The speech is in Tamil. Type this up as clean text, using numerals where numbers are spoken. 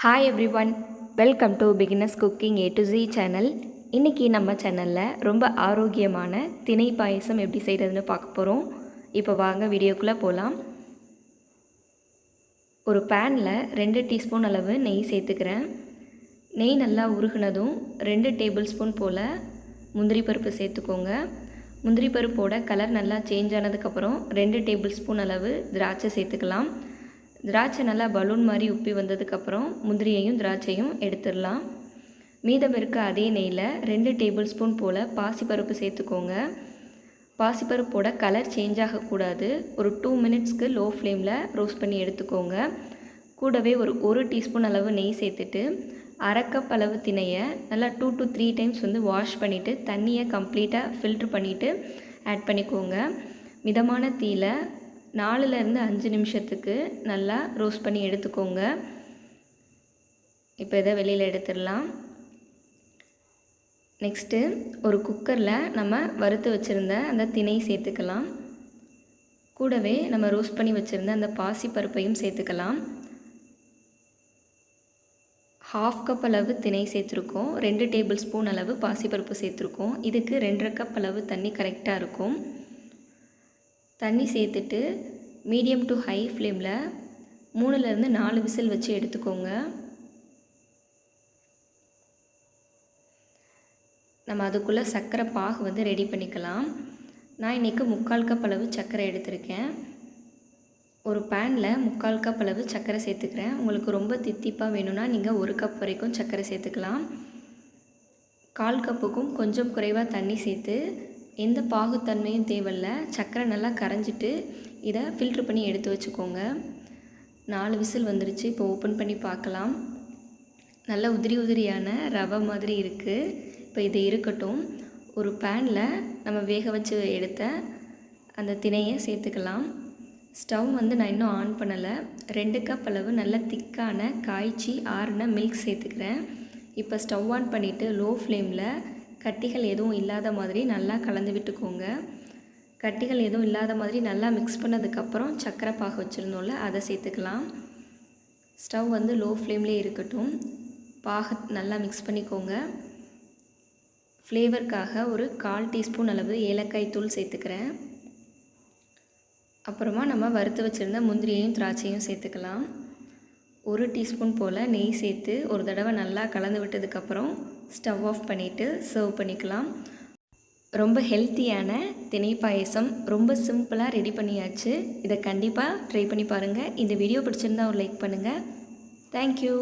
Hi everyone, welcome to beginners cooking A to Z channel. இன்றைக்கி நம்ம சேனலில் ரொம்ப ஆரோக்கியமான திணை பாயசம் எப்படி செய்கிறதுன்னு பார்க்க போகிறோம். இப்போ வாங்க வீடியோக்குள்ளே போகலாம். ஒரு பேனில் 2 டீஸ்பூன் அளவு நெய் சேர்த்துக்கிறேன். நெய் நல்லா உருகுனதும் 2 டேபிள் ஸ்பூன் போல் முந்திரி பருப்பு சேர்த்துக்கோங்க. முந்திரி பருப்போட கலர் நல்லா சேஞ்ச் ஆனதுக்கப்புறம் 2 டேபிள் ஸ்பூன் அளவு திராட்சை சேர்த்துக்கலாம். திராட்சை நல்லா பலூன் மாதிரி உப்பி வந்ததுக்கப்புறம் முந்திரியையும் திராட்சையும் எடுத்துடலாம். மீதம் இருக்க அதே நெய்யில் 2 டேபிள் ஸ்பூன் போல் பாசிப்பருப்பு சேர்த்துக்கோங்க. பாசிப்பருப்போட கலர் சேஞ்ச் ஆகக்கூடாது. ஒரு 2 மினிட்ஸ்க்கு லோ ஃப்ளேமில் ரோஸ்ட் பண்ணி எடுத்துக்கோங்க. கூடவே ஒரு டீஸ்பூன் அளவு நெய் சேர்த்துட்டு 1/2 கப் அளவு திணையை நல்லா 2 to 3 டைம்ஸ் வாஷ் பண்ணிவிட்டு தண்ணியை கம்ப்ளீட்டாக ஃபில்ட்ரு பண்ணிவிட்டு ஆட் பண்ணிக்கோங்க. மிதமான தீயில் 4லேருந்து 5 நிமிஷத்துக்கு நல்லா ரோஸ்ட் பண்ணி எடுத்துக்கோங்க. இப்போ இதை வெளியில் எடுத்துடலாம். நெக்ஸ்ட்டு ஒரு குக்கரில் நம்ம வறுத்து வச்சுருந்த அந்த திணை சேர்த்துக்கலாம். கூடவே நம்ம ரோஸ்ட் பண்ணி வச்சுருந்த அந்த பாசி பருப்பையும் சேர்த்துக்கலாம். 1/2 கப் அளவு திணை சேர்த்துருக்கோம். 2 டேபிள் ஸ்பூன் அளவு பாசிப்பருப்பு சேர்த்துருக்கோம். இதுக்கு 2.5 கப் அளவு தண்ணி கரெக்டாக இருக்கும். தண்ணி சேர்த்துட்டு மீடியம் டு ஹை ஃப்ளேமில் 3லேருந்து 4 விசில் வச்சு எடுத்துக்கோங்க. நம்ம அதுக்குள்ளே சர்க்கரை பாகு ரெடி பண்ணிக்கலாம். நான் இன்றைக்கி 3/4 கப் அளவு சர்க்கரை எடுத்திருக்கேன். ஒரு பேனில் 3/4 கப் அளவு சர்க்கரை சேர்த்துக்கிறேன். உங்களுக்கு ரொம்ப தித்திப்பாக வேணும்னா நீங்கள் 1 கப் வரைக்கும் சர்க்கரை சேர்த்துக்கலாம். 1/4 கப்புக்கும் கொஞ்சம் குறைவாக தண்ணி சேர்த்து எந்த பாகுத்தன்மையும் தேவையில்ல. சர்க்கரை நல்லா கரைஞ்சிட்டு இதை ஃபில்ட்ரு பண்ணி எடுத்து வச்சுக்கோங்க. 4 விசில் வந்துருச்சு. இப்போ ஓப்பன் பண்ணி பார்க்கலாம். நல்லா உதிரியான ரவை மாதிரி இருக்குது. இப்போ இது இருக்கட்டும். ஒரு பேனில் நம்ம வேக வச்சு எடுத்த அந்த திணையை சேர்த்துக்கலாம். ஸ்டவ் நான் இன்னும் ஆன் பண்ணலை. 2 கப் அளவு நல்ல திக்கான காய்ச்சி ஆறின மில்க் சேர்த்துக்கிறேன். இப்போ ஸ்டவ் ஆன் பண்ணிவிட்டு லோ ஃப்ளேமில் கட்டிகள் எதுவும் இல்லாத மாதிரி நல்லா கலந்து விட்டுக்கோங்க. கட்டிகள் எதுவும் இல்லாத மாதிரி நல்லா மிக்ஸ் பண்ணதுக்கப்புறம் சர்க்கரை பாகு வச்சுருந்தோம்ல அதை சேர்த்துக்கலாம். ஸ்டவ் லோ ஃப்ளேம்லேயே இருக்கட்டும். பாகு நல்லா மிக்ஸ் பண்ணிக்கோங்க. ஃப்ளேவருக்காக ஒரு 1/4 டீஸ்பூன் அளவு ஏலக்காய் தூள் சேர்த்துக்கிறேன். அப்புறமா நம்ம வறுத்து வச்சுருந்த முந்திரியையும் திராட்சையும் சேர்த்துக்கலாம். 1 டீஸ்பூன் போல் நெய் சேர்த்து ஒரு தடவை நல்லா கலந்து விட்டதுக்கப்புறம் ஸ்டவ் ஆஃப் பண்ணிவிட்டு சர்வ் பண்ணிக்கலாம். ரொம்ப ஹெல்த்தியான திணை பாயசம் ரொம்ப சிம்பிளாக ரெடி பண்ணியாச்சு. இதை கண்டிப்பாக ட்ரை பண்ணி பாருங்கள். இந்த வீடியோ பிடிச்சிருந்தா ஒரு லைக் பண்ணுங்கள். தேங்க்யூ.